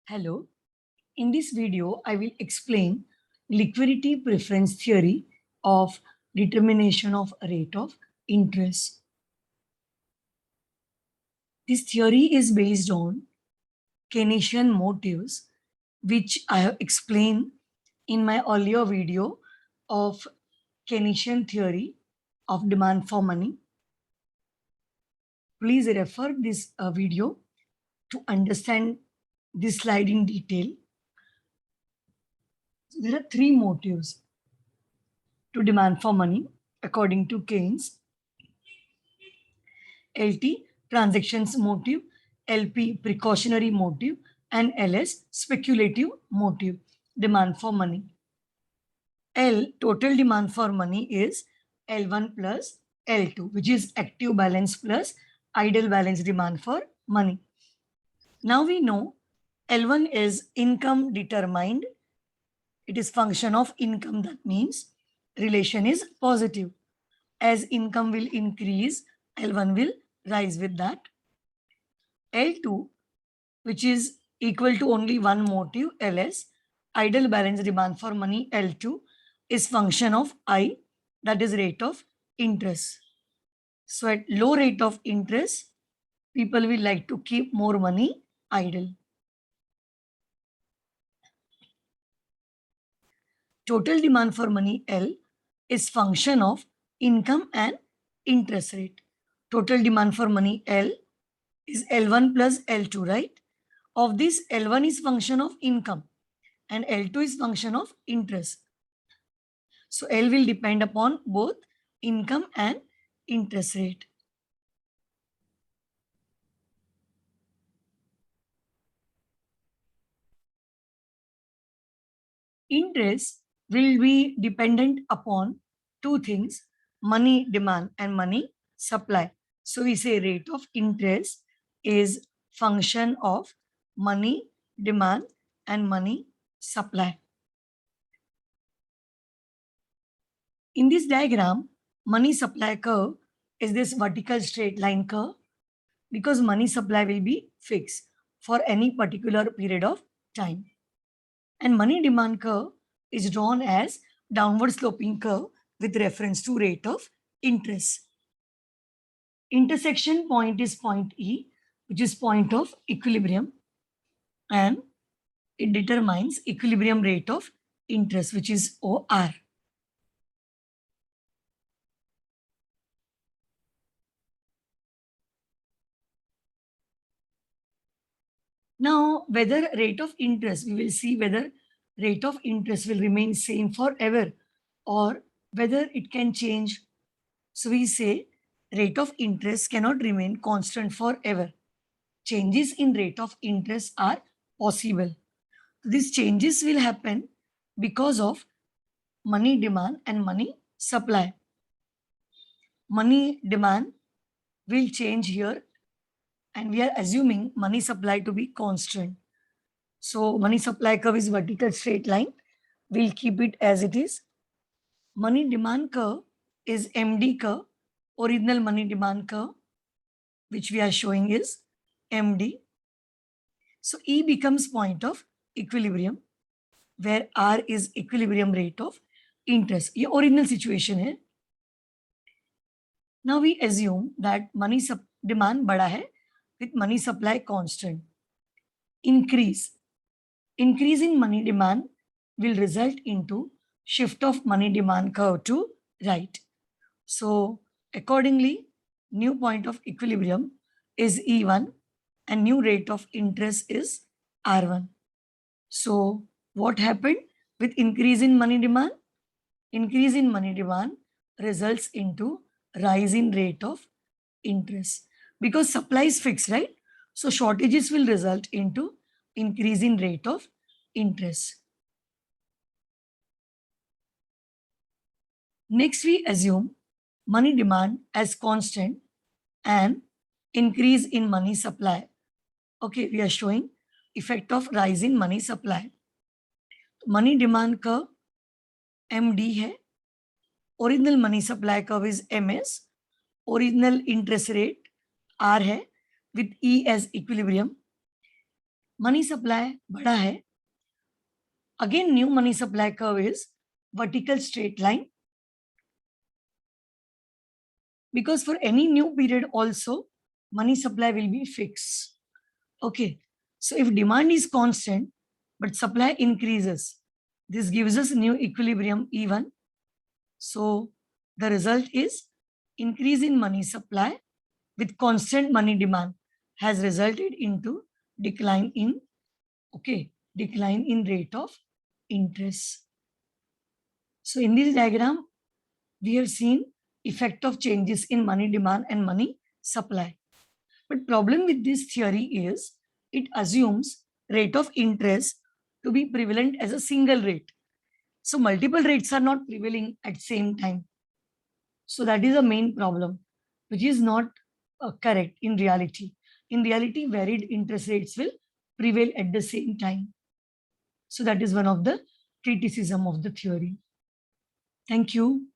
Hello, in this video, I will explain liquidity preference theory of determination of rate of interest. This theory is based on Keynesian motives, which I have explained in my earlier video of Keynesian theory of demand for money. Please refer this video to understand this slide in detail. There are three motives to demand for money according to Keynes. LT, transactions motive, LP, precautionary motive, and LS, speculative motive, demand for money. L, total demand for money is L1 plus L2, which is active balance plus idle balance demand for money. Now we know L1 is income determined. It is function of income. That means relation is positive. As income will increase, L1 will rise with that. L2, which is equal to only one motive, LS, idle balance demand for money, L2, is function of I, that is rate of interest. So at low rate of interest, people will like to keep more money idle. Total demand for money, L, is function of income and interest rate. Total demand for money, L, is L1 plus L2, right? Of this, L1 is function of income and L2 is function of interest. So L will depend upon both income and interest rate. Interest will be dependent upon two things, money demand and money supply. So we say rate of interest is function of money demand and money supply. In this diagram, money supply curve is this vertical straight line curve because money supply will be fixed for any particular period of time. And money demand curve is drawn as downward sloping curve with reference to rate of interest. Intersection point is point E, which is point of equilibrium, and it determines equilibrium rate of interest, which is OR. Now, whether rate of interest, we will see whether rate of interest will remain same forever or whether it can change. So we say rate of interest cannot remain constant forever. Changes in rate of interest are possible. These changes will happen because of money demand and money supply. Money demand will change here and we are assuming money supply to be constant. So money supply curve is vertical straight line. We'll keep it as it is. Money demand curve is MD curve, original money demand curve, which we are showing is MD. So E becomes point of equilibrium, where R is equilibrium rate of interest. ये original situation है. Now we assume that money demand बड़ा है with money supply constant. Increase in money demand will result into shift of money demand curve to right. So accordingly, new point of equilibrium is E1 and new rate of interest is R1. So what happened with increase in money demand? Increase in money demand results into rise in rate of interest because supply is fixed, right? So shortages will result into increase in rate of interest. Next, we assume money demand as constant and increase in money supply. Okay, we are showing effect of rise in money supply. Money demand curve MD है, original money supply curve is MS, original interest rate R है with E as equilibrium. Money supply बढ़ा है. Again, new money supply curve is vertical straight line, because for any new period also money supply will be fixed. Okay, so if demand is constant but supply increases, this gives us new equilibrium E1. So the result is increase in money supply with constant money demand has resulted into decline in rate of interest. So in this diagram, we have seen effect of changes in money demand and money supply. But problem with this theory is it assumes rate of interest to be prevalent as a single rate. So multiple rates are not prevailing at same time. So that is a main problem, which is not correct in reality. In reality, varied interest rates will prevail at the same time. So that is one of the criticism of the theory. Thank you.